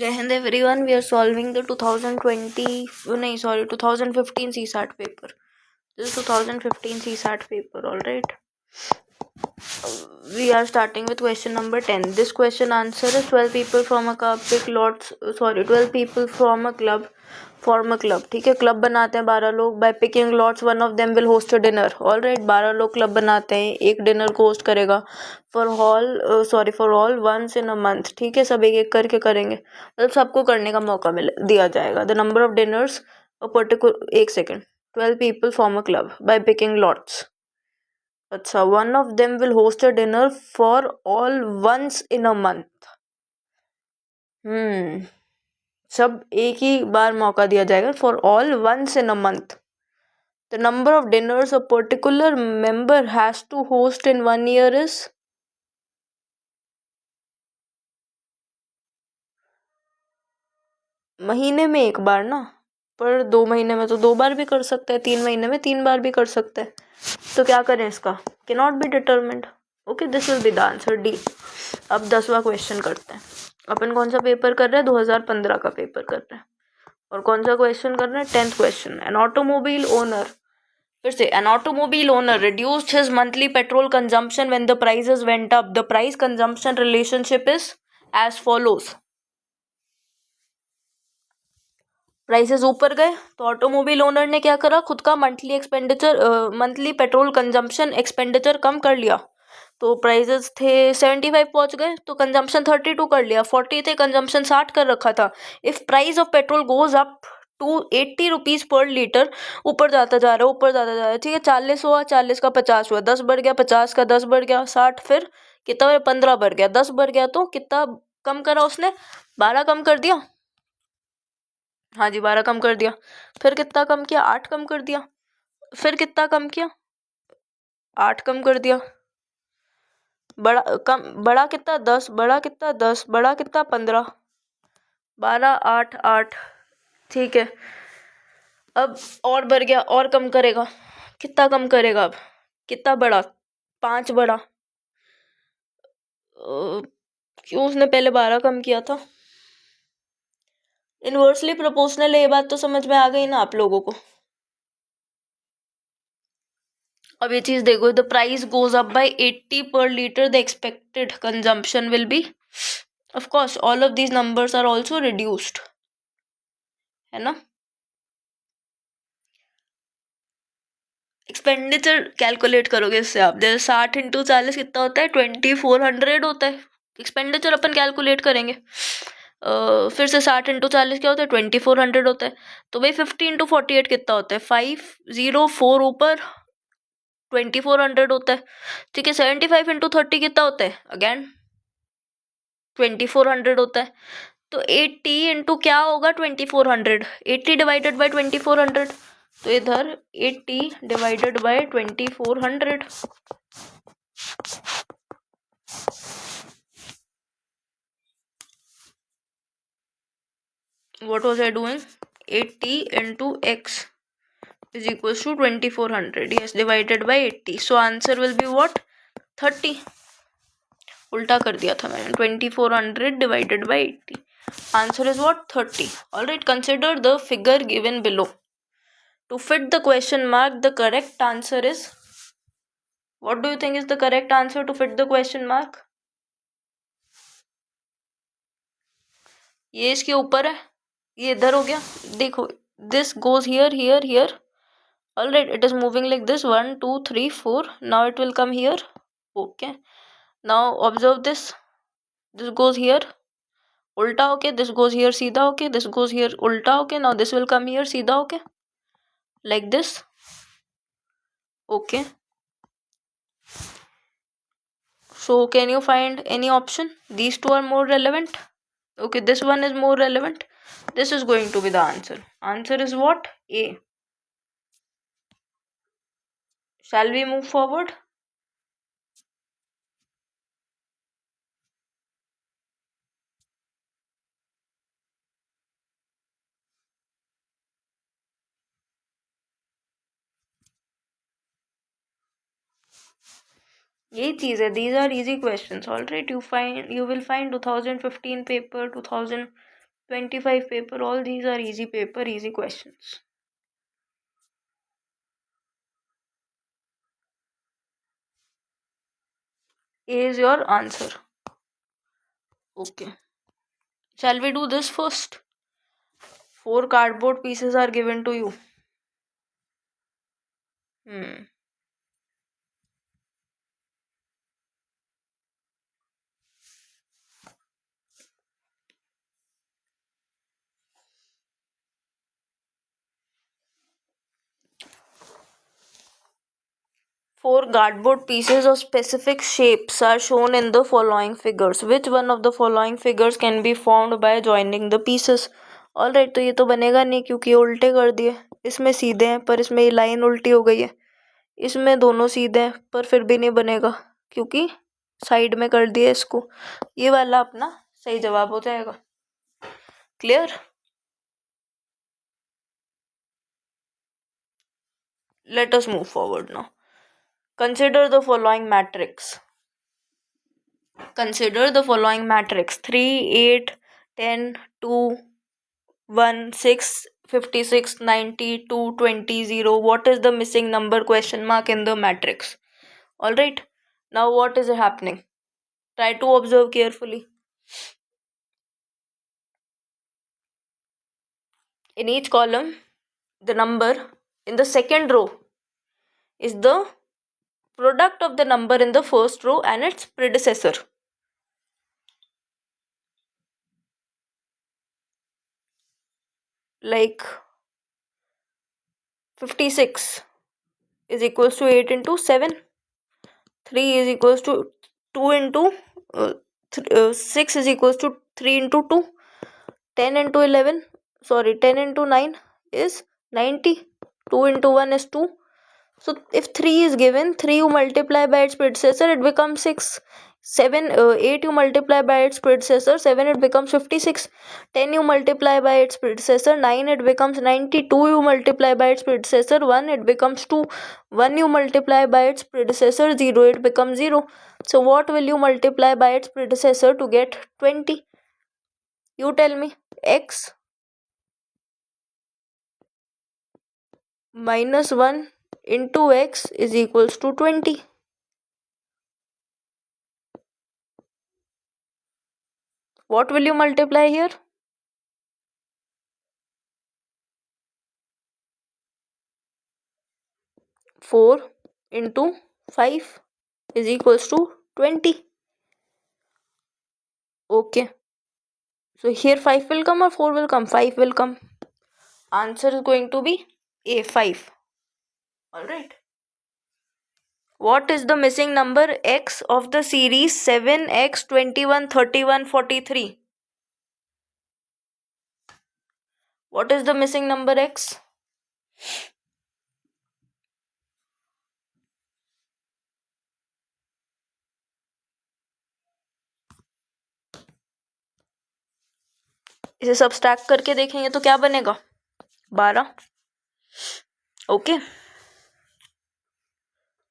Jai Hind everyone, we are solving the 2015 CSAT paper. This is 2015 CSAT paper, alright. We are starting with question number 10. This question answer is 12 people from a club pick lots 12 people from a club form a club. ठीक है, club बनाते हैं 12 लोग. By picking lots one of them will host a dinner. Alright, 12 लोग club बनाते हैं, एक dinner को होस्ट करेगा for all once in a month. ठीक है, सब एक एक करके करेंगे, मतलब सबको करने का मौका दिया जाएगा. The number of dinners a particular, एक second, 12 people form a club by picking lots. अच्छा, one of them will host a dinner for all once in a month. सब एक ही बार मौका दिया जाएगा. For all once in a month. The number of dinners a particular member has to host in 1 year is, महीने में एक बार ना, पर 2 महीने में तो 2 बार भी कर सकते हैं, 3 महीने में 3 बार भी कर सकते हैं. तो क्या करें इसका? Cannot be determined. Okay, this will be the answer D. अब 10वां क्वेश्चन करते हैं. अपन कौन सा पेपर कर रहे हैं? 2015 का पेपर कर रहे हैं. और कौन सा क्वेश्चन कर रहे हैं? 10th question. An automobile owner, फिर से, an automobile owner reduced his monthly petrol consumption when the prices went up. The price consumption relationship is as follows. Prices ऊपर गए तो ऑटोमोबाइल ओनर ने क्या करा? खुद का मंथली पेट्रोल कंजम्पशन एक्सपेंडिचर कम कर लिया. तो प्राइसेस थे 75 पहुंच गए तो कंजम्पशन 32 कर लिया. 40 थे, कंजम्पशन 60 कर रखा था. If price of petrol goes up to 80 rupees per litre, ऊपर जाता जा रहा है. ठीक है, 40 हुआ, 40 का 50 हुआ, 10 बढ़ गया, 50 का 10 बढ़ गया, 60, फिर कितना? 15 बढ़ गया, 10 बढ़ गया. तो कितना कम करा उसने? 12 कम कर दिया. हाँ जी, 12 कम कर दिया. फिर कितना कम किया? 8 कम कर दिया. फिर कितना कम किया? 8 कम कर दिया. बड़ा कितना? 10. बड़ा कितना? 10. बड़ा कितना? 15. 12, 8, 8. ठीक है, अब और बढ़ गया, और कम करेगा. कितना कम करेगा? अब कितना बढ़ा? 5 बढ़ा. क्यों उसने पहले 12 कम किया था? इनवर्सली प्रोपोर्शनल है, ये बात तो समझ में आ गई ना आप लोगों को. अब ये चीज देखो, the price goes up by 80 per litre, the expected consumption will be, of course all of these numbers are also reduced, है ना. एक्सपेंडिचर कैलकुलेट करोगे इससे आप, जैसे 60 इंटू 40 कितना होता है? 2400 होता है. एक्सपेंडिचर अपन कैलकुलेट करेंगे. फिर से 60 इंटू 40 क्या होता है? 2400 होता है. तो भाई 50 इंटू 48 कितना होता है? 504 ऊपर 2400 होता है. ठीक है, 75 इंटू 30 कितना होता है? अगेन 2400 होता है. तो 80 इंटू क्या होगा? 2400. 80 डिवाइडेड बाई 2400. तो इधर 80 divided by 2400. What was I doing? 80 into x is equals to 2400. Yes, divided by 80. So answer will be what? 30. उल्टा कर दिया था मैंने. 2400 divided by 80. Answer is what? 30. Alright, consider the figure given below. To fit the question mark, the correct answer is, what do you think is the correct answer to fit the question mark? ये इसके ऊपर है, ये इधर हो गया. देखो, this goes here, here, here. Alright, it is moving like this. 1, 2, 3, 4. Now it will come here. Okay. Now observe this. This goes here. Ulta, okay. This goes here, सीधा, okay. This goes here, ulta, okay. Now this will come here, सीधा, okay. Like this. Okay. So can you find any option? These two are more relevant. Okay, this one is more relevant. This is going to be the answer. Answer is what? A. Shall we move forward? यही चीज है. These are easy questions. All right, you will find 2015 paper, 2000 25 paper, all these are easy paper, easy questions. A is your answer. Okay. Shall we do this first? 4 cardboard pieces are given to you. Four cardboard pieces of specific shapes are shown in the following figures. Which one of the following figures can be formed by joining the pieces? Alright, तो ये तो बनेगा नहीं क्योंकि ये उल्टे कर दिए. इसमें सीधे हैं पर इसमें ये लाइन उल्टी हो गई है. इसमें दोनों सीधे हैं पर फिर भी नहीं बनेगा क्योंकि साइड में कर दिया इसको. ये वाला अपना सही जवाब हो जाएगा. Clear? Let us move forward now. Consider the following matrix. Consider the following matrix: 3, 8, 10, 2, 1, 6, 56, 90, 2, 20, 0. What is the missing number question mark in the matrix? Alright, now what is happening? Try to observe carefully. In each column, the number in the second row is the product of the number in the first row and its predecessor. Like 56 is equals to 8 into 7. 3 is equals to 2 into 6 is equals to 3 into 2. 10 into 11, sorry, 10 into 9 is 90. 2 into 1 is 2. So if 3 is given, 3 you multiply by its predecessor, it becomes 6. 8 you multiply by its predecessor, 7 it becomes 56. 10 you multiply by its predecessor, 9 it becomes 90. 2 you multiply by its predecessor, 1 it becomes 2. 1 you multiply by its predecessor, 0 it becomes 0. So what will you multiply by its predecessor to get 20? You tell me. X minus 1 into x is equals to 20. What will you multiply here? 4 into 5 is equals to 20. Okay. So here 5 will come or 4 will come? 5 will come. Answer is going to be A, 5. Alright. What is the missing number x of the series 7x, 21, 31, 43? What is the missing number x? इसे subtract करके देखेंगे तो क्या बनेगा? 12. Okay,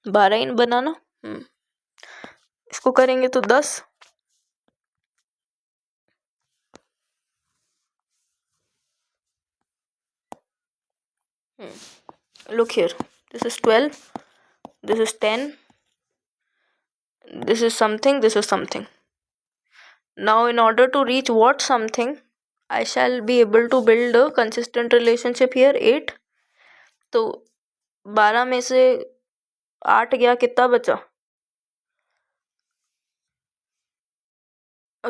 12 इन बनाना. इसको करेंगे तो 10. Look here, this is 12, this is 10, this is something, this is something. Now in order to reach what something, I shall be able to build a consistent relationship here. 8. तो 12 में से 8 गया, कितना बचा?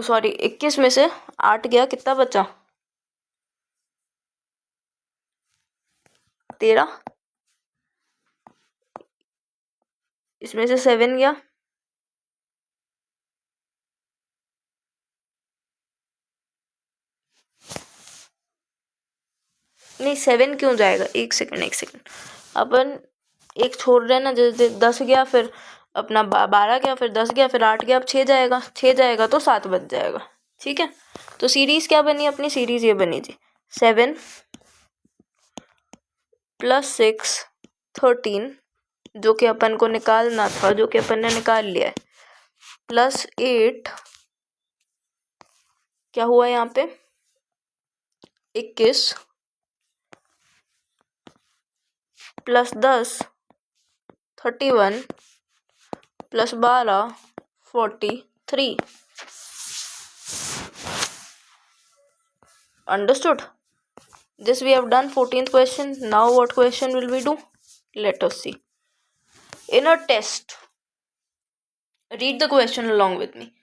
सॉरी, 21 में से 8 गया, कितना बचा? 13. इसमें से 7 गया. नहीं, 7 क्यों जाएगा? एक सेकंड. अपन एक छोड़ रहे हैं ना. जैसे 10 गया, फिर अपना 12 गया, फिर 10 गया, फिर 8 गया, अब 6 जाएगा. 6 जाएगा तो 7 बच जाएगा. ठीक है. तो सीरीज क्या बनी? अपनी सीरीज ये बनी थी 7 + 6 13, जो कि अपन को निकालना था, जो कि अपन ने निकाल लिया है, +8. क्या हुआ यहाँ पे? 21 plus 10 31 plus 12 43. Understood? This we have done 14th question. Now what question will we do? Let us see. In a test, read the question along with me.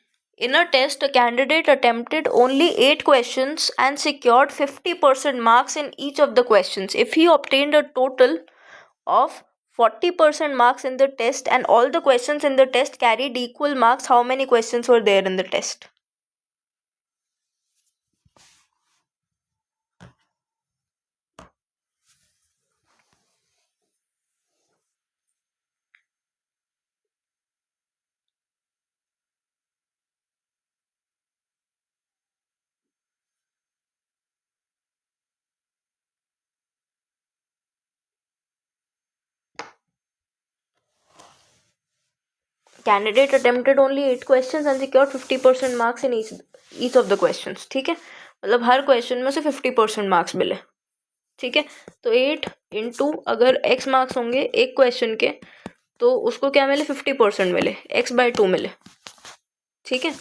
In a test, a candidate attempted only 8 questions and secured 50% marks in each of the questions. If he obtained a total of 40% marks in the test and all the questions in the test carried equal marks, how many questions were there in the test? Candidate attempted only 8 questions and secured 50% marks in each of the questions. ठीक है, मतलब हर question में से 50% marks मिले. ठीक है, तो 8 into अगर x मार्क्स होंगे एक क्वेश्चन के तो उसको क्या मिले 50% मिले, x/2 मिले. ठीक है,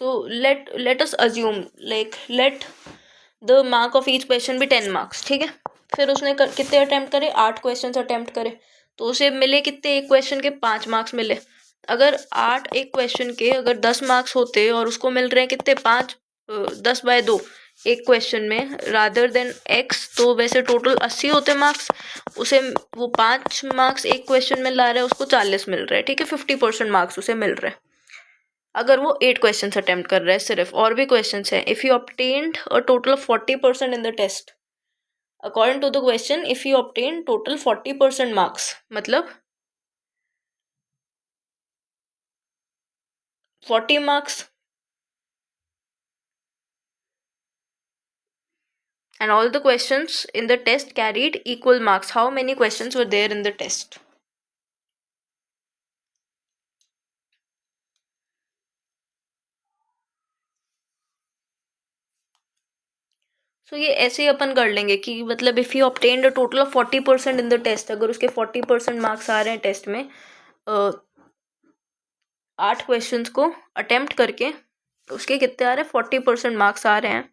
so let us assume like let the mark of each question be 10 marks. ठीक है, फिर उसने कितने अटेम्प्ट करे, 8 क्वेश्चन अटेम्प्ट करे तो उसे मिले कितने, एक क्वेश्चन के 5 मार्क्स मिले. अगर 8 एक क्वेश्चन के अगर 10 मार्क्स होते और उसको मिल रहे हैं कितने 5, 10/2 एक क्वेश्चन में रादर देन x, तो वैसे टोटल 80 होते मार्क्स. उसे वो 5 मार्क्स एक क्वेश्चन में ला रहा है, उसको 40 मिल रहा है. ठीक है, 50% मार्क्स उसे मिल रहे हैं अगर वो 8 क्वेश्चन अटेम्प्ट कर रहा है सिर्फ. और भी क्वेश्चन है. If you obtained a total of 40% in the test, according to the question if you obtain total 40% marks, मतलब 40 marks and all the questions in the test carried equal marks. How many questions were there in the test? So ये ऐसे ही अपन कर लेंगे कि मतलब if you obtained a total of 40% in the test, अगर उसके 40% marks आ रहे हैं टेस्ट में 8 क्वेश्चंस को अटेम्प्ट करके, तो उसके कितने आ रहे हैं 40% मार्क्स आ रहे हैं.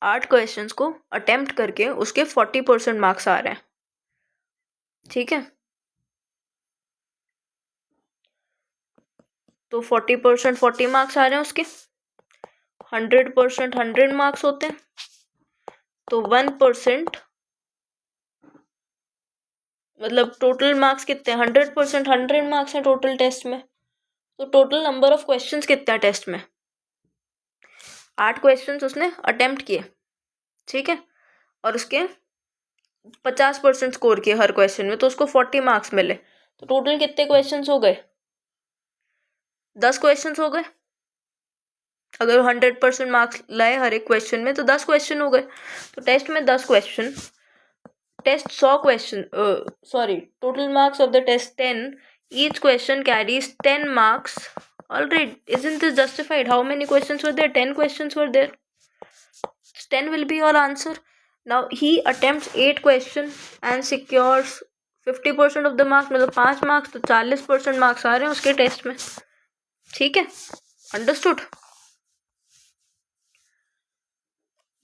8 क्वेश्चंस को अटेम्प्ट करके उसके 40% मार्क्स आ रहे हैं. ठीक है, तो 40% 40 मार्क्स आ रहे हैं उसके. 100% 100 मार्क्स होते हैं, तो 1% मतलब टोटल मार्क्स कितने हैं 100% 100 मार्क्स हैं टोटल टेस्ट में. तो टोटल नंबर ऑफ क्वेश्चंस कितने हैं टेस्ट में, 8 क्वेश्चंस उसने अटेम्प्ट किए. ठीक है, और उसके 50% स्कोर किए हर क्वेश्चन में, तो उसको 40 मार्क्स मिले. तो टोटल कितने क्वेश्चंस हो गए, 10 क्वेश्चंस हो गए. अगर 100% मार्क्स लाए हर एक क्वेश्चन में तो 10 क्वेश्चन हो गए. तो टेस्ट में 10 question, test 100 question, total marks of the test 10. Each question carries 10 marks. Alright, isn't this justified? How many questions were there? 10 questions were there. 10 will be your answer. Now he attempts 8 questions and secures 50% of the marks, मतलब 5 marks, तो 40% marks आ रहे हैं उसके test में. ठीक है, understood?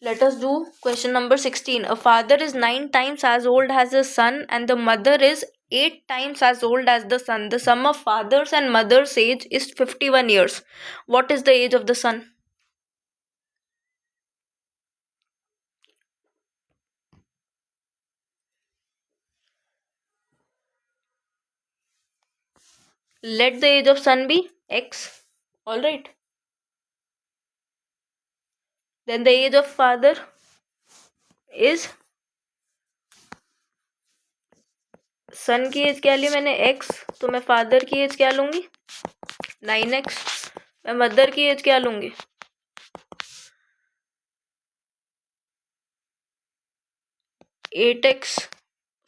Let us do question number 16. A father is 9 times as old as his son and the mother is 8 times as old as the son. The sum of father's and mother's age is 51 years. What is the age of the son? Let the age of son be x. Alright. Then the age of father is, सन की as क्या ली मैंने x, तो मैं father की as क्या लूंगी 9x. मैं mother की एज क्या लूंगी 8x.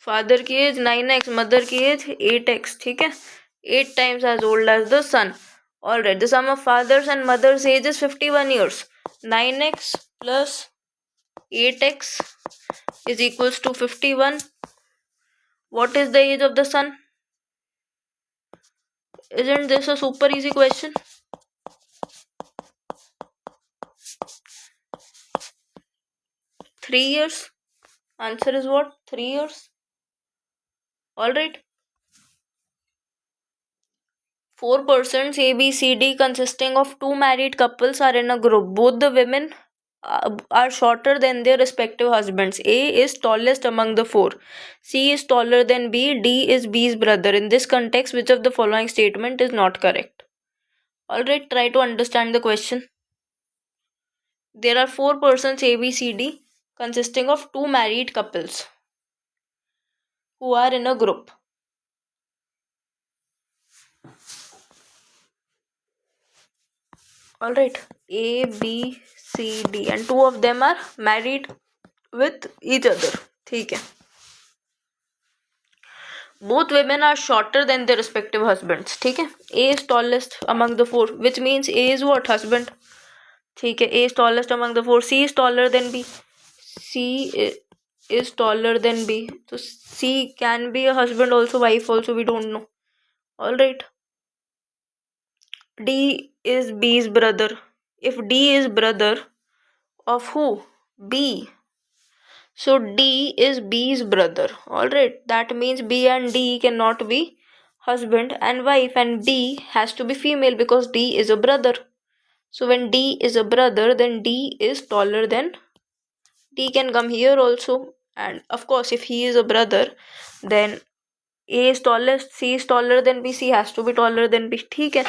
फादर की एज 9x, मदर की एज 8x. ठीक है, 8 times as old as the son. Alright, the sum of father's and mother's age is 51 years. 9x plus 8x is equals to 51. What is the age of the son? Isn't this a super easy question? 3 years. Answer is what? 3 years. Alright. 4 persons A, B, C, D consisting of 2 married couples are in a group. Both the women are shorter than their respective husbands. A is tallest among the 4. C is taller than B. D is B's brother. In this context, which of the following statement is not correct? Alright, try to understand the question. There are 4 persons A, B, C, D consisting of 2 married couples who are in a group. Alright, A, B, C, D, and 2 of them are married with each other. ठीक है. Both women are shorter than their respective husbands. ठीक है. A is tallest among the 4, which means A is what? Husband. ठीक है. A is tallest among the 4. C is taller than B. C is taller than B. So C can be a husband also, wife also, we don't know. Alright. D is B's brother. If D is brother of who? B. So D is B's brother. Alright. That means B and D cannot be husband and wife, and D has to be female because D is a brother. So when D is a brother, then D is taller than D can come here also. And of course, if he is a brother, then A is tallest, C is taller than B, C has to be taller than B. ठीक है.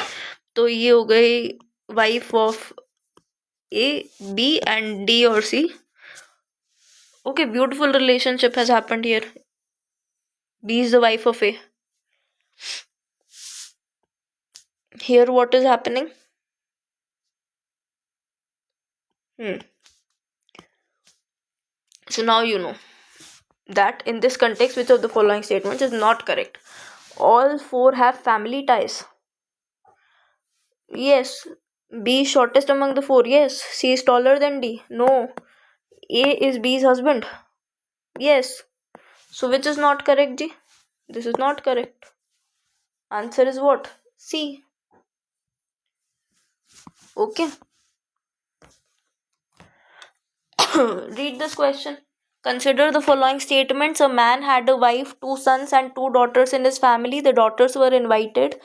तो ये हो गई wife of A, B and D or C. Okay, beautiful relationship has happened here. B is the wife of A. Here what is happening? So now you know that in this context, which of the following statements is not correct? All 4 have family ties. Yes. B is shortest among the 4. Yes. C is taller than D. No. A is B's husband. Yes. So which is not correct, G? This is not correct. Answer is what? C. Okay. Read this question. Consider the following statements. A man had a wife, 2 sons and 2 daughters in his family. The daughters were invited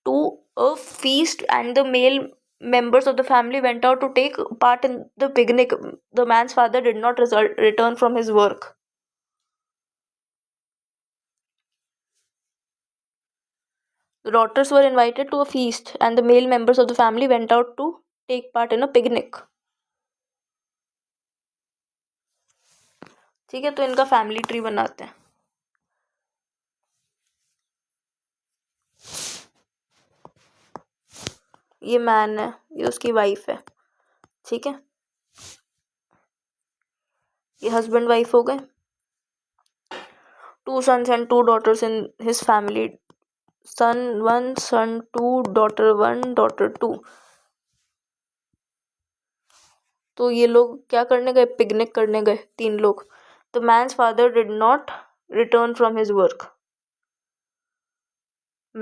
to a feast and the male members of the family went out to take part in the picnic. The man's father did not return from his work. The daughters were invited to a feast and the male members of the family went out to take part in a picnic. ठीक है, तो इनका family tree बनाते हैं. ये man है, ये उसकी वाइफ है. ठीक है, ये हस्बैंड वाइफ हो गए. 2 sons and 2 daughters in his family. Son 1, son 2, daughter 1, daughter 2. तो ये लोग क्या करने गए? पिकनिक करने गए 3 लोग. The man's father did not return from his work.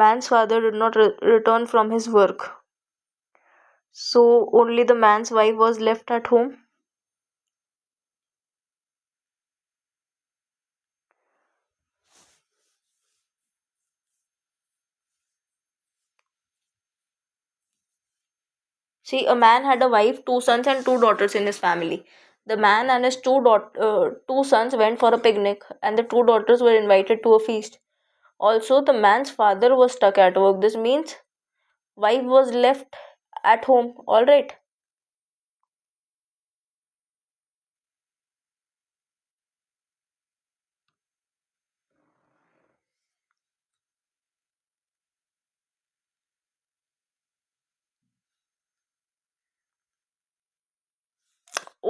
Man's father did not return from his work. So only the man's wife was left at home. See, a man had a wife, 2 sons and 2 daughters in his family. The man and his 2 sons went for a picnic and the 2 daughters were invited to a feast. Also, the man's father was stuck at work. This means wife was left at home. Alright.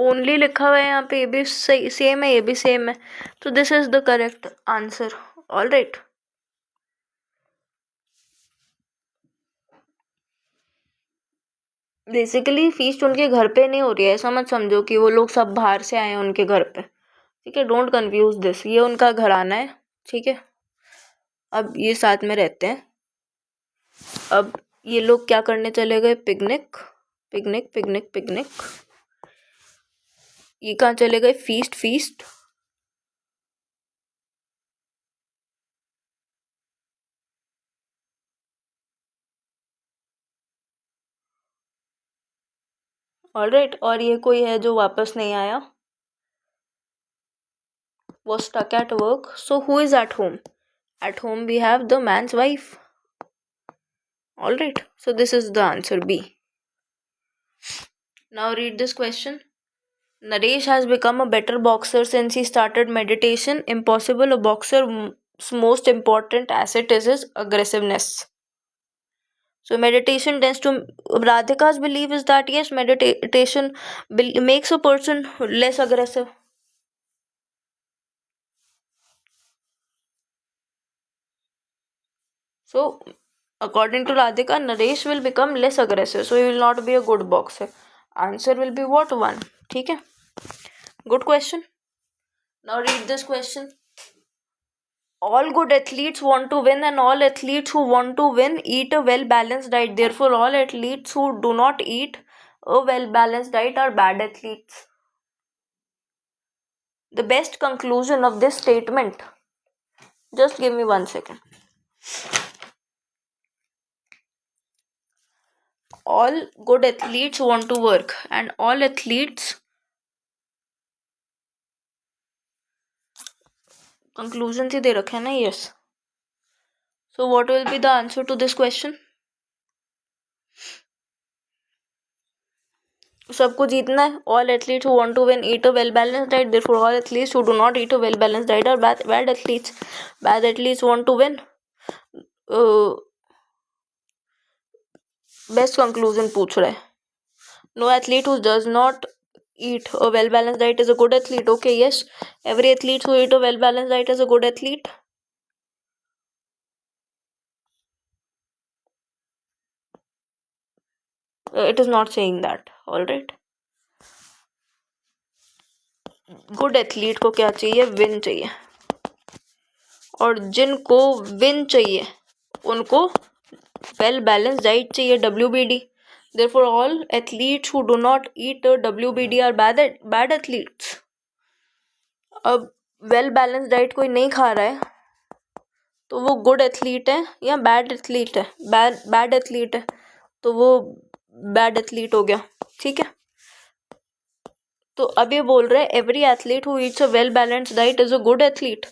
Only लिखा हुआ है यहाँ पे, ये भी same है, ये भी सेम है. तो this is the correct answer. Alright. Basically feast उनके घर पे नहीं हो रही है, ऐसा मत समझो कि वो लोग सब बाहर से आए हैं उनके घर पे, ठीक है। डोंट कंफ्यूज दिस, ये उनका घर आना है, ठीक है। अब ये साथ में रहते हैं। अब ये लोग क्या करने चले गए? Picnic picnic picnic picnic. ये कहाँ चले गए? Feast feast. ऑलराइट, और ये कोई है जो वापस नहीं आया, was stuck at work. So who is at home? At home we have the man's wife. Alright, so this is the answer B. Now read this question. Naresh has become a better boxer since he started meditation. Impossible. A boxer's most important asset is his aggressiveness. So meditation tends to, Radhika's belief is that yes, meditation makes a person less aggressive. So according to Radhika, Naresh will become less aggressive, so he will not be a good boxer. Answer will be what? 1. ठीक है. Good question. Now read this question. All good athletes want to win, and all athletes who want to win eat a well balanced diet. Therefore, all athletes who do not eat a well balanced diet are bad athletes. The best conclusion of this statement. Just give me 1 second. All good athletes want to work, and all athletes. Conclusion से दे रखा है ना? Yes. So what will be the answer to this question? सबको जीतना है. All athletes who want to win eat a well balanced diet. Therefore, all athletes who do not eat a well balanced diet are bad athletes. Bad athletes want to win. Best conclusion पूछ रहा है. No athlete who does not eat a well balanced diet is a good athlete. Okay, yes. Every athlete who eat a well balanced diet is a good athlete. It is not saying that. All right. Good athlete को क्या चाहिए? Win चाहिए. और जिनको win चाहिए उनको well balanced diet चाहिए, WBD. Therefore, all athletes who do not eat WBD are bad athletes. अब well balanced diet कोई नहीं खा रहा है तो वो good athlete है या bad athlete है? bad athlete है तो वो bad athlete हो गया, ठीक है. तो अब ये बोल रहे हैं every athlete who eats a well balanced diet is a good athlete.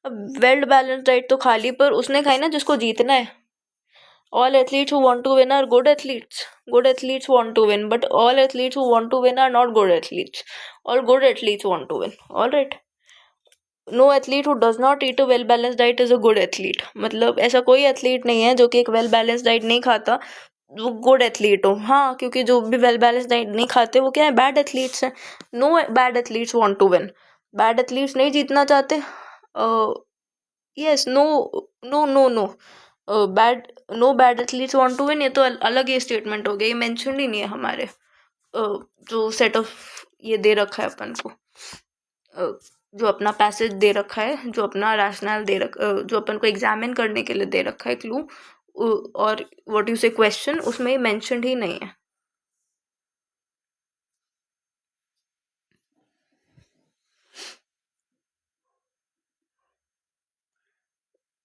अब well balanced diet तो खाली पर उसने खाई ना जिसको जीतना है. All athletes who want to win are good athletes. Good athletes want to win, but all athletes who want to win are not good athletes. All good athletes want to win. All right. No athlete who does not eat a well balanced diet is a good athlete. मतलब ऐसा कोई athlete नहीं है जो कि एक well balance diet नहीं खाता वो गुड एथलीट हो. हाँ, क्योंकि जो भी वेल बैलेंस डाइट नहीं खाते वो क्या है? बैड एथलीट्स हैं. No bad athletes want to win. Bad athletes नहीं जीतना चाहते. Yes. No no no no. Bad no bad athletes want to win, ये तो अलग ही स्टेटमेंट हो गया. ये मेंशन ही नहीं है हमारे जो सेट ऑफ ये दे रखा है अपन को, जो अपना पैसेज दे रखा है, जो अपना रैशनल जो अपन को एग्जामिन करने के लिए दे रखा है क्लू और व्हाट यू से क्वेश्चन, उसमें मेंशन ही नहीं है.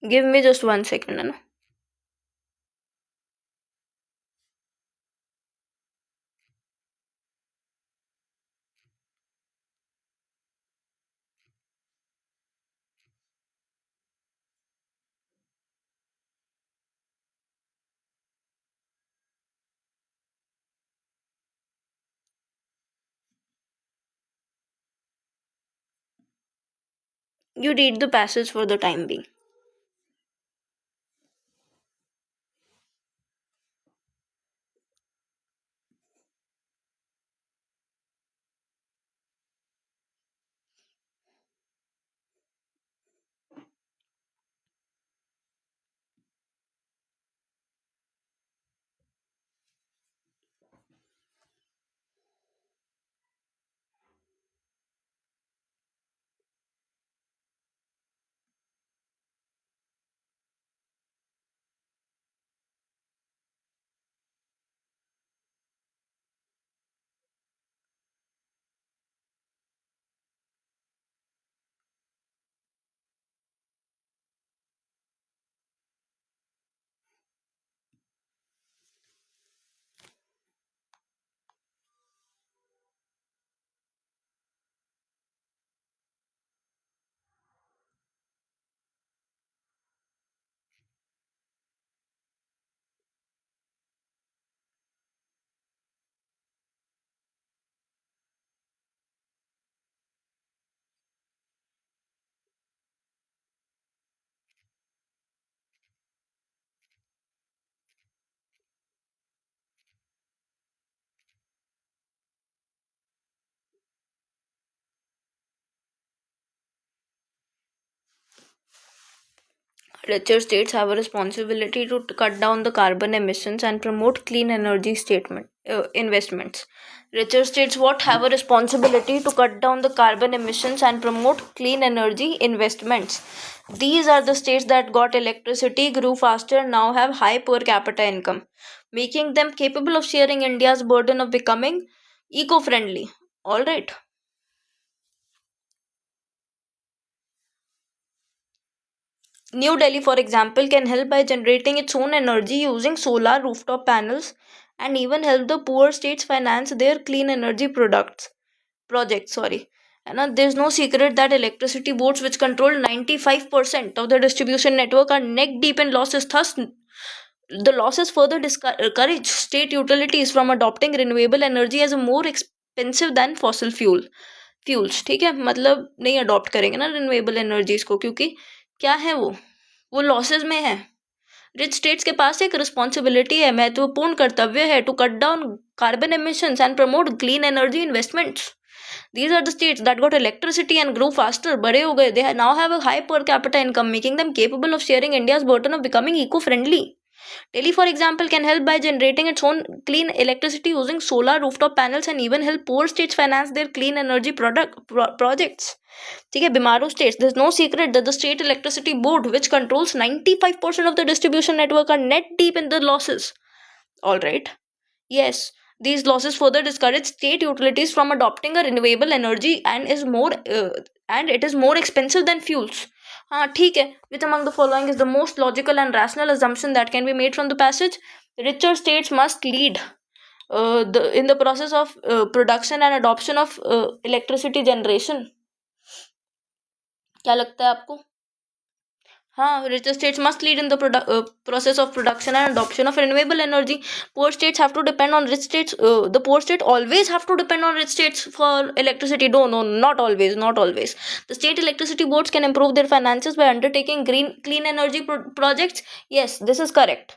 गिव मी जस्ट 1 सेकेंड, है ना. You read the passage for the time being. Richer states have a responsibility to cut down the carbon emissions and promote clean energy investments. Richer states what have a responsibility to cut down the carbon emissions and promote clean energy investments. These are the states that got electricity, grew faster, now have high per capita income, making them capable of sharing India's burden of becoming eco-friendly. All right. New Delhi, for example, can help by generating its own energy using solar rooftop panels and even help the poor states finance their clean energy projects. Sorry. And there's no secret that electricity boards, which control 95% of the distribution network, are neck deep in losses. Thus, the losses further discourage state utilities from adopting renewable energy as a more expensive than fossil fuels. ठीक है, मतलब नहीं adopt करेंगे ना renewable energies को, क्योंकि क्या है वो लॉसेज में है. रिच स्टेट्स के पास एक रिस्पॉन्सिबिलिटी है, महत्वपूर्ण कर्तव्य है, to cut down carbon emissions and promote clean energy investments. These are the states that got electricity and grew faster. बड़े हो गए. They now have a high per capita income, making them capable of sharing India's burden of becoming eco-friendly. Delhi, for example, can help by generating its own clean electricity using solar rooftop panels and even help poor states finance their clean energy projects. ठीक है, बीमारू states, there's no secret that the state electricity board, which controls 95% of the distribution network, are net deep in the losses. All right. Yes, these losses further discourage state utilities from adopting a renewable energy and it is more expensive than fuels. हाँ ठीक है. Which among the following is the most logical and rational assumption that can be made from the passage? Richer states must lead in the process of production and adoption of electricity generation. क्या लगता है आपको? हाँ, richer states must lead in the process of production and adoption of renewable energy. Poor states have to depend on rich states. The poor state always have to depend on rich states for electricity. No, not always, not always. The state electricity boards can improve their finances by undertaking clean energy projects. Yes, this is correct.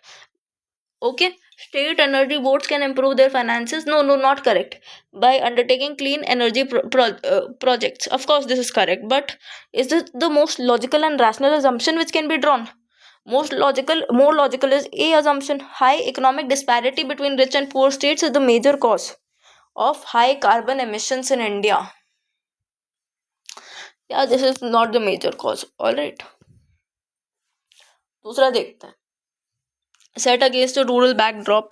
Okay, state energy boards can improve their finances. No, not correct. By undertaking clean energy projects. Of course, this is correct. But is this the most logical and rational assumption which can be drawn? More logical is A assumption. High economic disparity between rich and poor states is the major cause of high carbon emissions in India. Yeah, this is not the major cause. All right. दूसरा देखते हैं. Set against a rural backdrop,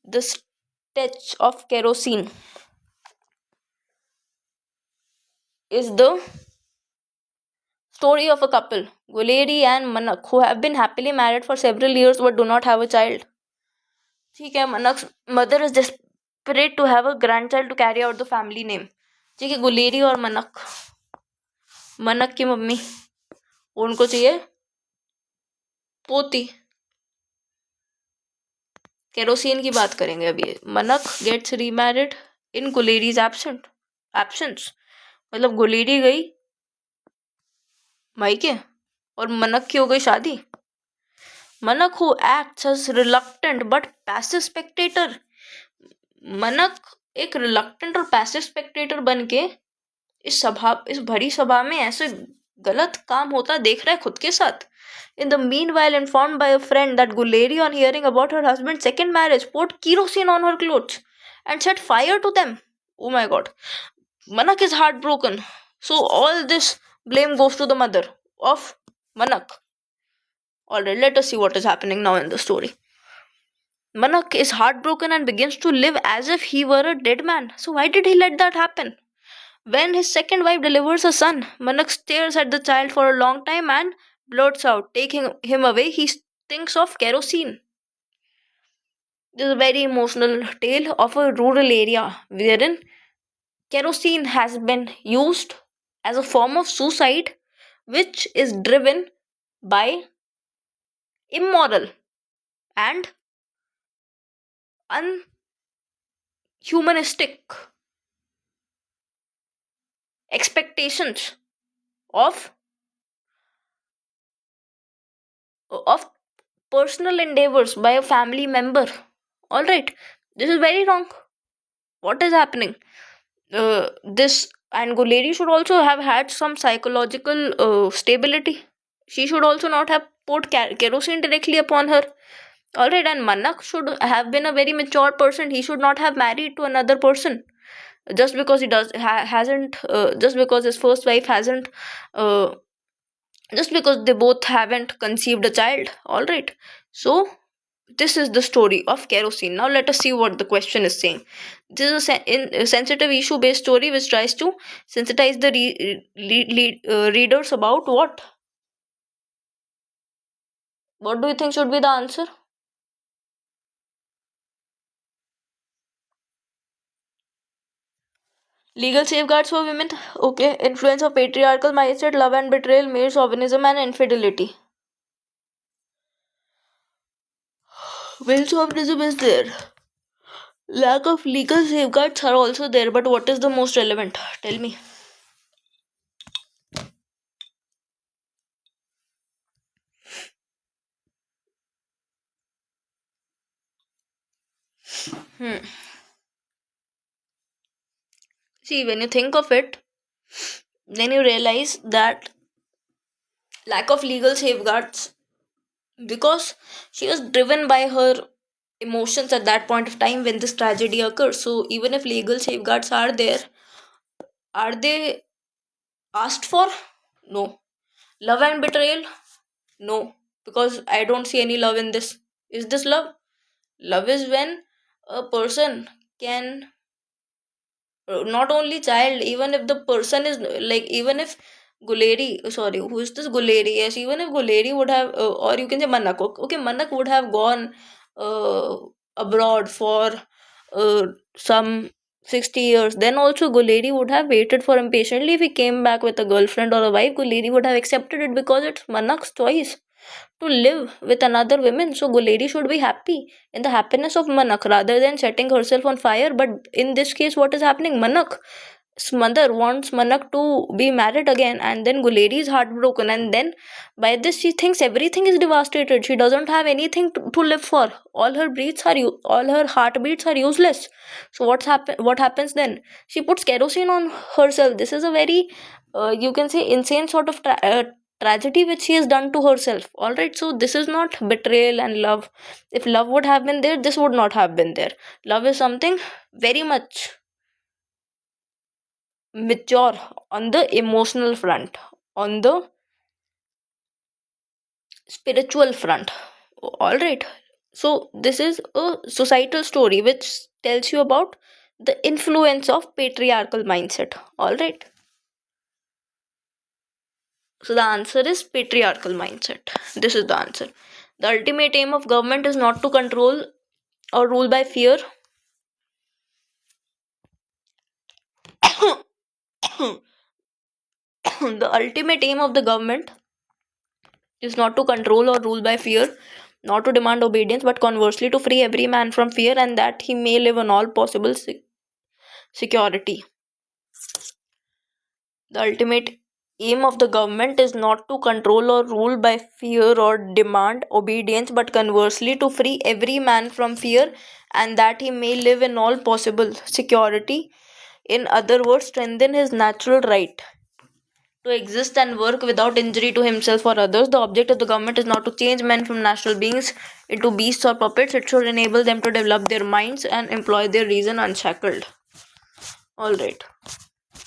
the stench of kerosene is the story of a couple, Guleri and Manak, who have been happily married for several years but do not have a child. ठीक है, Manak's mother is desperate to have a grandchild to carry out the family name. ठीक है, गुलेरी और मनक की mummy, उनको चाहिए पोती. केरोसिन की बात करेंगे अभी. मनक गेट्स रीमैरिड इन गुलेरीज एब्सेंस. मतलब गुलेरी गई मायके और मनक की हो गई शादी. मनक who acts as reluctant but passive spectator. मनक एक reluctant और passive spectator बन के इस भरी सभा में ऐसे गलत काम होता देख रहा है खुद के साथ. In the meanwhile, informed by a friend that Guleri, on hearing about her husband's second marriage, poured kerosene on her clothes and set fire to them. Oh my god. Manak is heartbroken. So all this blame goes to the mother of Manak. Alright, let us see what is happening now in the story. Manak is heartbroken and begins to live as if he were a dead man. So why did he let that happen? When his second wife delivers a son, Manak stares at the child for a long time and blurts out, taking him away, he thinks of kerosene. This is a very emotional tale of a rural area wherein kerosene has been used as a form of suicide, which is driven by immoral and unhumanistic expectations of personal endeavors by a family member. All right, this is very wrong. What is happening? This and Guleri should also have had some psychological stability. She should also not have poured kerosene directly upon her. All right, and Manak should have been a very mature person. He should not have married to another person just because he hasn't just because his first wife hasn't uh, just because they both haven't conceived a child. All right, so this is the story of kerosene. Now let us see what the question is saying. This is a sensitive issue based story which tries to sensitize the readers about what do you think should be the answer? Legal safeguards for women. Okay. Influence of patriarchal mindset, love and betrayal, male chauvinism, and infidelity. Male chauvinism is there. Lack of legal safeguards are also there, but what is the most relevant? Tell me. Hmm. See, when you think of it, then you realize that lack of legal safeguards, because she was driven by her emotions at that point of time when this tragedy occurred. So even if legal safeguards are there, are they asked for? No. Love and betrayal? No, because I don't see any love in this. Is this love? Love is when a person can, not only child, even if the person is like, even if Guleri, sorry, who is this Guleri? Yes, even if Guleri would have, or you can say Manak. Okay, Manak would have gone uh, abroad for some 60 years. Then also Guleri would have waited for him patiently. If he came back with a girlfriend or a wife, Guleri would have accepted it because it's Manak's choice to live with another woman. So Guleri should be happy in the happiness of Manak rather than setting herself on fire. But in this case, what is happening? Manak's mother wants Manak to be married again, and then Guleri is heartbroken, and then by this she thinks everything is devastated. She doesn't have anything to live for. All her heartbeats are useless. So what happens then? She puts kerosene on herself. This is a very you can say insane sort of tragedy which she has done to herself. All right, so this is not betrayal and love. If love would have been there, this would not have been there. Love is something very much mature on the emotional front, on the spiritual front. All right, so this is a societal story which tells you about the influence of patriarchal mindset. All right, so the answer is patriarchal mindset. This is the answer. The ultimate aim of government is not to control or rule by fear. The ultimate aim of the government is not to control or rule by fear, not to demand obedience, but conversely to free every man from fear and that he may live in all possible security. The ultimate aim of the government is not to control or rule by fear or demand obedience, but conversely to free every man from fear and that he may live in all possible security. In other words, strengthen his natural right to exist and work without injury to himself or others. The object of the government is not to change men from natural beings into beasts or puppets. It should enable them to develop their minds and employ their reason unshackled. Alright.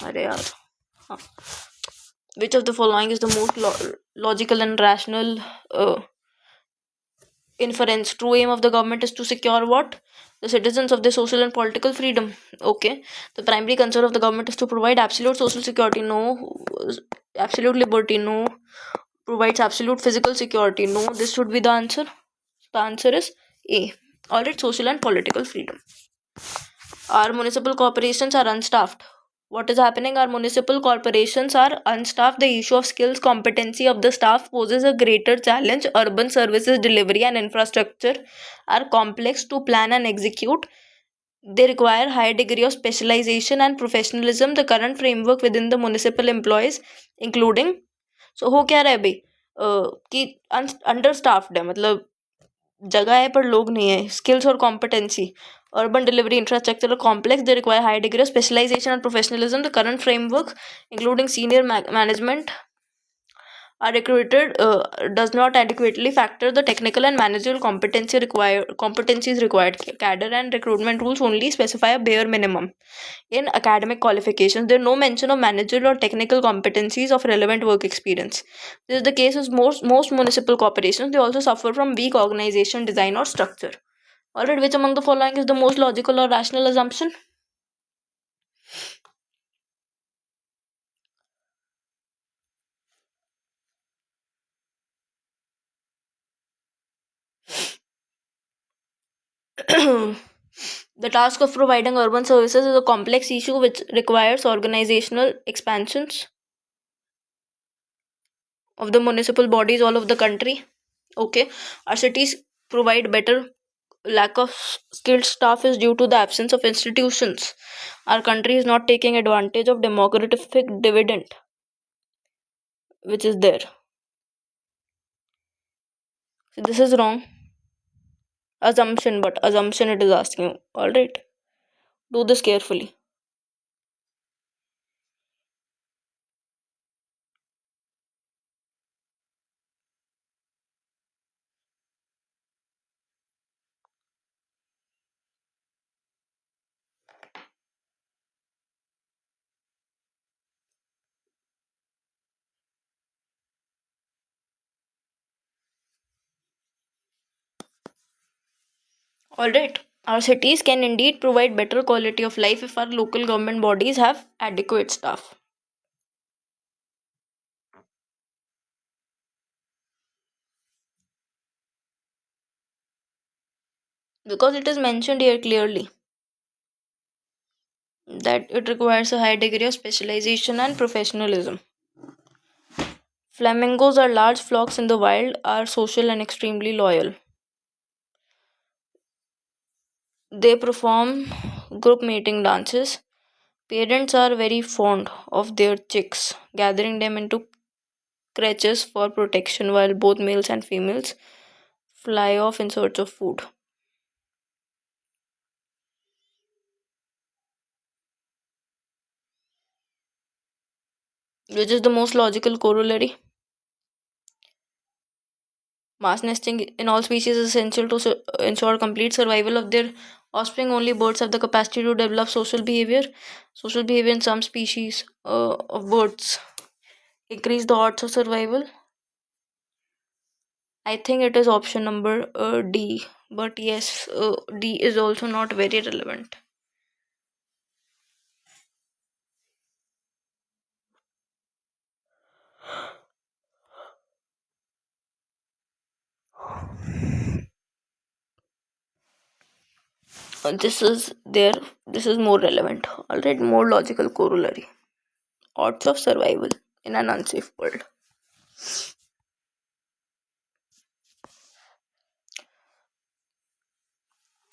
अरे यार हाँ. Which of the following is the most logical and rational inference? True aim of the government is to secure what? The citizens of their social and political freedom. Okay. The primary concern of the government is to provide absolute social security. No. Absolute liberty. No. Provides absolute physical security. No. This should be the answer. The answer is A. Alright, social and political freedom. Our municipal corporations are unstaffed. What is happening? Our municipal corporations are unstaffed. The issue of skills competency of the staff poses a greater challenge. Urban services delivery and infrastructure are complex to plan and execute. They require high degree of specialization and professionalism. The current framework within the municipal employees, including, so हो क्या रहा है भाई कि under staffed है, मतलब जगह है पर लोग नहीं है. स्किल्स और competency, urban delivery infrastructure are complex. They require high degree of specialization and professionalism. The current framework, including senior management, are recruited does not adequately factor the technical and managerial competencies required. Cadre and recruitment rules only specify a bare minimum in academic qualifications. There is no mention of managerial or technical competencies of relevant work experience. This is the case with most municipal corporations. They also suffer from weak organization, design, or structure. Alright, which among the following is the most logical or rational assumption? The task of providing urban services is a complex issue which requires organizational expansions of the municipal bodies all over the country. Okay, our cities provide better. Lack of skilled staff is due to the absence of institutions. Our country is not taking advantage of demographic dividend which is there. So this is wrong assumption, but assumption it is asking you. All right, do this carefully. All right. Our cities can indeed provide better quality of life if our local government bodies have adequate staff. Because it is mentioned here clearly that it requires a high degree of specialization and professionalism. Flamingos are large flocks in the wild, are social and extremely loyal. They perform group mating dances. Parents are very fond of their chicks, gathering them into creches for protection while both males and females fly off in search of food. Which is the most logical corollary? Mass nesting in all species is essential to ensure complete survival of their offspring. Only birds have the capacity to develop social behavior. Social behavior in some species of birds increase the odds of survival. I think it is option number D, but yes, D is also not very relevant. This is there. This is more relevant. Alright, more logical corollary. Odds of survival in an unsafe world.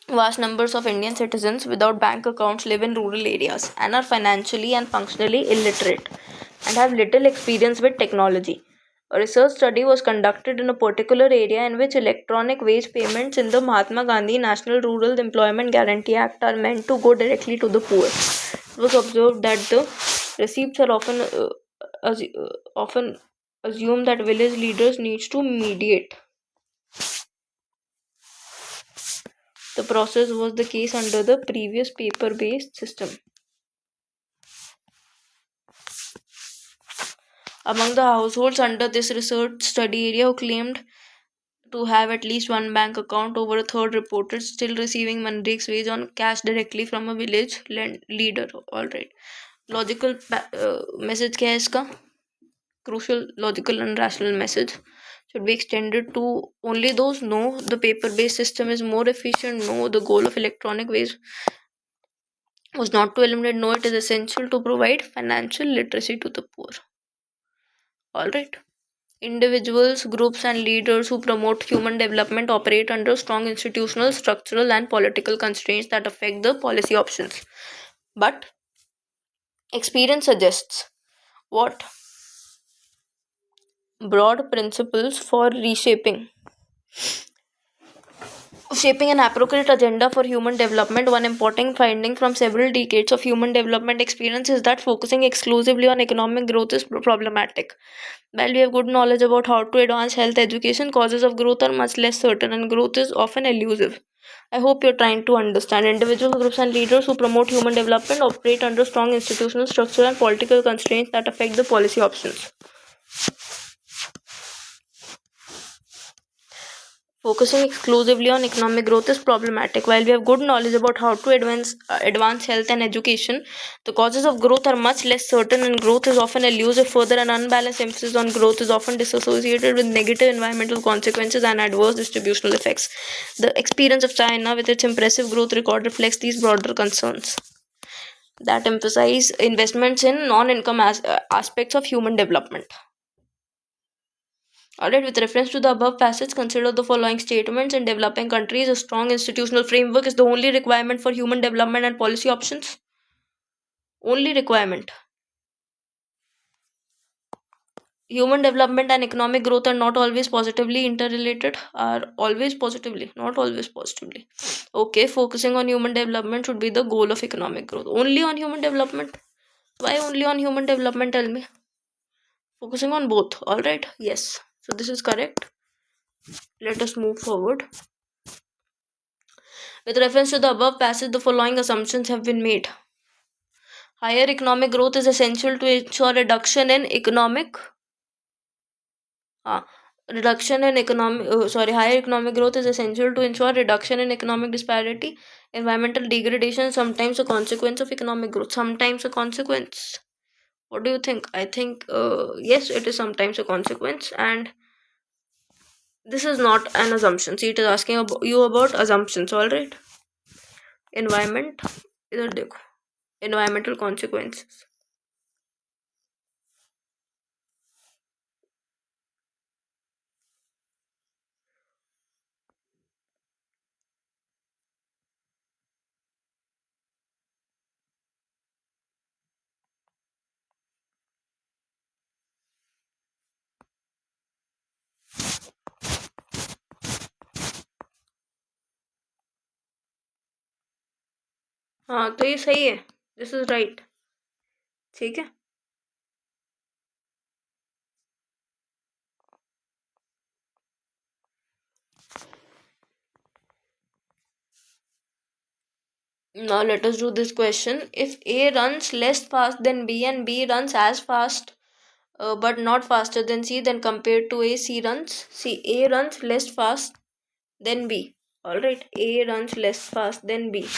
Vast numbers of Indian citizens without bank accounts live in rural areas and are financially and functionally illiterate and have little experience with technology. A research study was conducted in a particular area in which electronic wage payments in the Mahatma Gandhi National Rural Employment Guarantee Act are meant to go directly to the poor. It was observed that the receipts are often assume that village leaders needs to mediate. The process was the case under the previous paper-based system. Among the households under this research study area who claimed to have at least one bank account, over a third reported still receiving Manrek's wage on cash directly from a village leader. Alright. Logical message क्या है इसका? Crucial, logical and rational message. Should be extended to only those? No. The paper-based system is more efficient? No. The goal of electronic wage was not to eliminate. No, it is essential to provide financial literacy to the poor. Alright. Individuals, groups, and leaders who promote human development operate under strong institutional, structural, and political constraints that affect the policy options. But experience suggests what? Broad principles for reshaping Shaping an appropriate agenda for human development, one important finding from several decades of human development experience is that focusing exclusively on economic growth is problematic. While we have good knowledge about how to advance health education, causes of growth are much less certain and growth is often elusive. I hope you're trying to understand. Individuals, groups, and leaders who promote human development operate under strong institutional structure and political constraints that affect the policy options. Focusing exclusively on economic growth is problematic. While we have good knowledge about how to advance health and education, the causes of growth are much less certain and growth is often elusive. Further, an unbalanced emphasis on growth is often disassociated with negative environmental consequences and adverse distributional effects. The experience of China with its impressive growth record reflects these broader concerns that emphasize investments in non-income aspects of human development. Alright, with reference to the above passage, consider the following statements. In developing countries, a strong institutional framework is the only requirement for human development and policy options. Only requirement. Human development and economic growth are not always positively interrelated, are always positively, not always positively. Okay, focusing on human development should be the goal of economic growth. Only on human development? Why only on human development? Tell me. Focusing on both. Alright, yes. So this is correct. Let us move forward. With reference to the above passage, the following assumptions have been made. Higher economic growth is essential to ensure higher economic growth is essential to ensure reduction in economic disparity. Environmental degradation is sometimes a consequence of economic growth. Sometimes a consequence. What do you think? I think yes, it is sometimes a consequence, and this is not an assumption. See, it is asking you about assumptions. All right. Environment. इधर देखो. Environmental consequences. हाँ तो ये सही है. This is right. ठीक है. Now let us do this question. If A runs less fast than B and B runs as fast but not faster than C, then compared to A, A runs less fast than B. Alright, A runs less fast than B.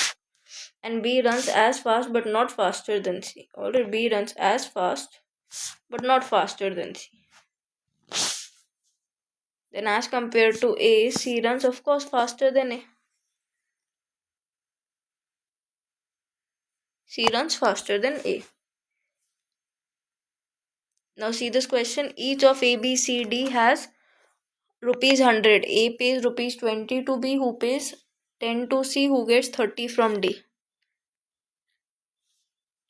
And B runs as fast but not faster than C. Alright, B runs as fast but not faster than C. Then as compared to A, C runs of course faster than A. C runs faster than A. Now see this question. Each of A, B, C, D has rupees 100. A pays rupees 20 to B, who pays 10 to C, who gets 30 from D.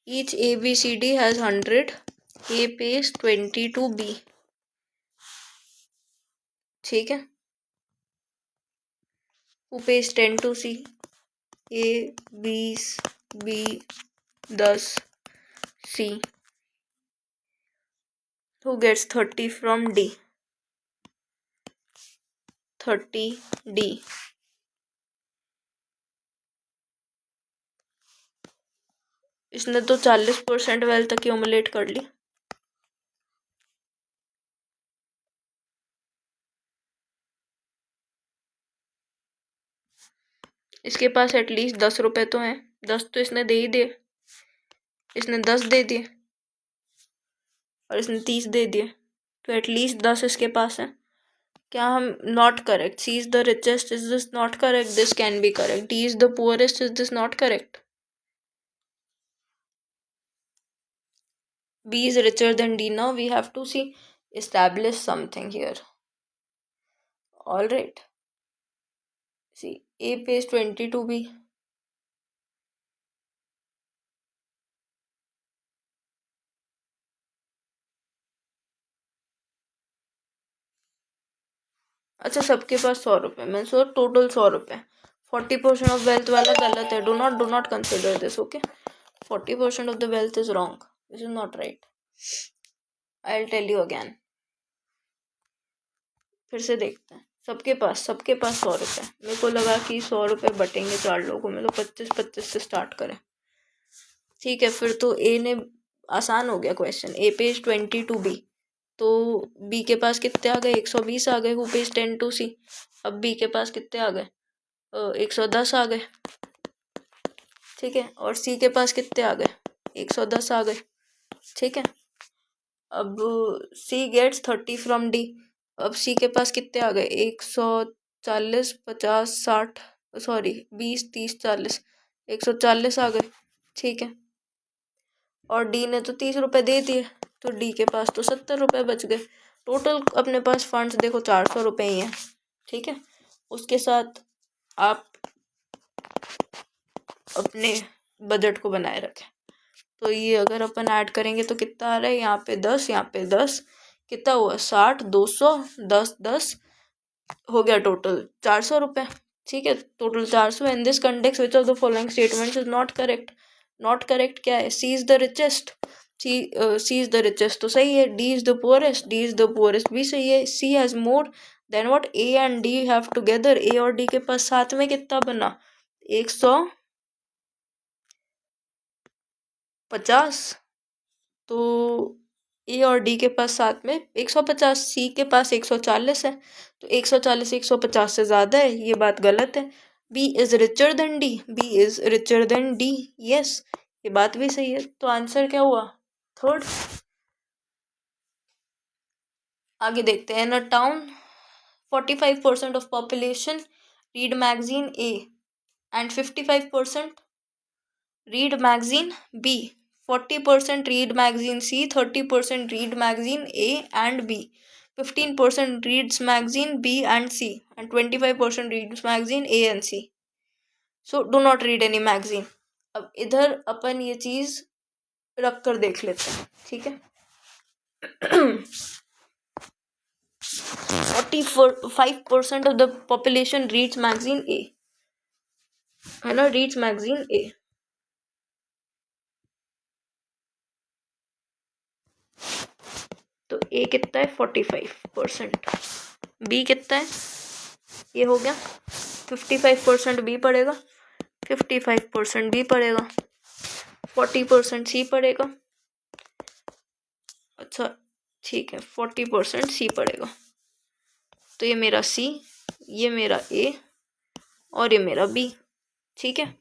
Each A, B, C, D has 100. A pays 20 to B. ठीक है. Who pays 10 to C? A, B, 10 C. Who gets 30 from D? 30 D. इसने तो 40% wealth accumulate कर ली. इसके पास at least 10 रुपए तो हैं. 10 तो इसने दे ही दिए. इसने 10 दे दिए और इसने 30 दे दिए, तो एटलीस्ट 10 इसके पास है. क्या हम not correct? C is the richest, is this not correct? This can be correct. D is the poorest, is this not correct? B is richer than D. Now we have to see, establish something here. Alright. See, A pays 20 to B. अच्छा, सबके पास 100 रुपए. मैं so total 100 रुपए. 40% of wealth वाला गलत है, do not consider this, okay. 40% of the wealth is wrong, this is not right. I will tell you again, फिर से देखते हैं। सबके पास 100 रुपये, मेरे को लगा कि 100 रुपये बटेंगे 4 लोगों में, तो 25-25 से स्टार्ट करें, ठीक है। फिर तो ए ने, आसान हो गया question, A pays 20 to B, तो बी के पास कितने आ गए, 120 आ गए, हु पेज 10 टू सी। अब बी के पास कितने आ गए, 110 आ गए, ठीक है। और सी के पास कितने आ गए, 110 आ गए, ठीक है। अब सी गेट्स 30 फ्रॉम डी, अब सी के पास कितने आ गए, 140, 50, 60, सॉरी 20, 30, 40, 140 आ गए, ठीक है। और डी ने तो 30 रुपये दे दिए, तो डी के पास तो 70 रुपये बच गए। टोटल अपने पास फंड्स देखो 400 रुपये ही हैं, ठीक है। उसके साथ आप अपने बजट को बनाए रखें। तो ये अगर अपन ऐड करेंगे तो कितना आ रहा है, यहाँ पे 10, यहाँ पे 10, कितना हुआ 60, 200, 10, 10 हो गया टोटल 400 रुपये, ठीक है। Total 400। In this context which of the following statements is not correct. Not correct क्या है, C is the richest, C is the richest तो सही है, D is the poorest, D is the poorest भी सही है, C has more than what A and D have together. A और D के पास साथ में कितना बना, 150, तो ए और डी के पास साथ में 150, सी के पास 140 है, तो 140 150 से ज़्यादा है, ये बात गलत है। B is richer than D, B is richer than D, yes, ये बात भी सही है। तो आंसर क्या हुआ, थर्ड। आगे देखते हैं। In a town 45% of population read magazine A and 55% read magazine B, 40% read magazine C, 30% read magazine A and B, 15% reads magazine B and C, and 25% reads magazine A and C. So do not read any magazine. अब इधर अपन ये चीज रख कर देख लेते हैं, ठीक है। 45% of the population reads magazine A, है ना, reads magazine A। तो ए कितना है 45%, बी कितना है, ये हो गया 55% बी पड़ेगा, 55% बी पड़ेगा, 40% सी पड़ेगा, अच्छा ठीक है 40% सी पड़ेगा। तो ये मेरा सी, ये मेरा ए और ये मेरा बी, ठीक है।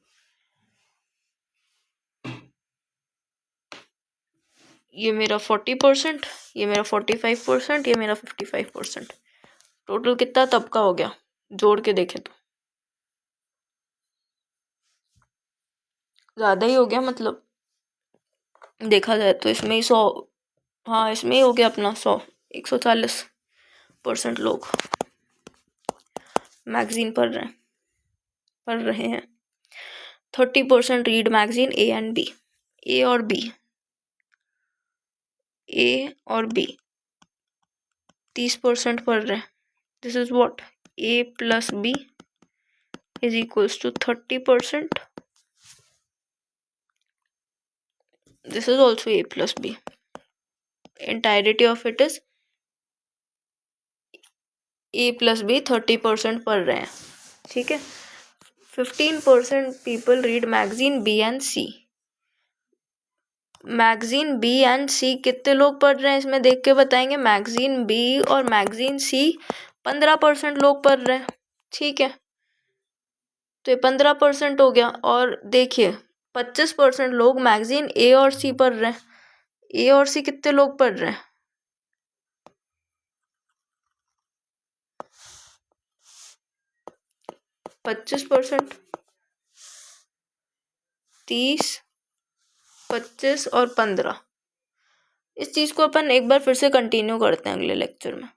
ये मेरा 40%, ये मेरा 45%, ये मेरा 55%, टोटल कितना तब का हो गया, जोड़ के देखें तो ज़्यादा ही हो गया, मतलब देखा जाए तो इसमें ही 100, हाँ इसमें ही हो गया अपना 100, 140% लोग मैगजीन पढ़ रहे हैं। 30% read magazine A and B, A और बी, ए और बी 30% पढ़ रहे हैं। This is what, A plus B is equals to 30%, this is also a plus b, entirety of it is a plus b, 30% पढ़ रहे हैं, ठीक है। 15% people read magazine B and C, magazine B and C कितने लोग पढ़ रहे हैं इसमें देख के बताएंगे। मैगजीन बी और मैगजीन सी 15% लोग पढ़ रहे हैं, ठीक है। तो ये 15% हो गया। और देखिए 25% लोग मैगजीन ए और सी पढ़ रहे हैं। ए और सी कितने लोग पढ़ रहे हैं, 25%, 30, 25 और 15। इस चीज़ को अपन एक बार फिर से कंटिन्यू करते हैं अगले लेक्चर में।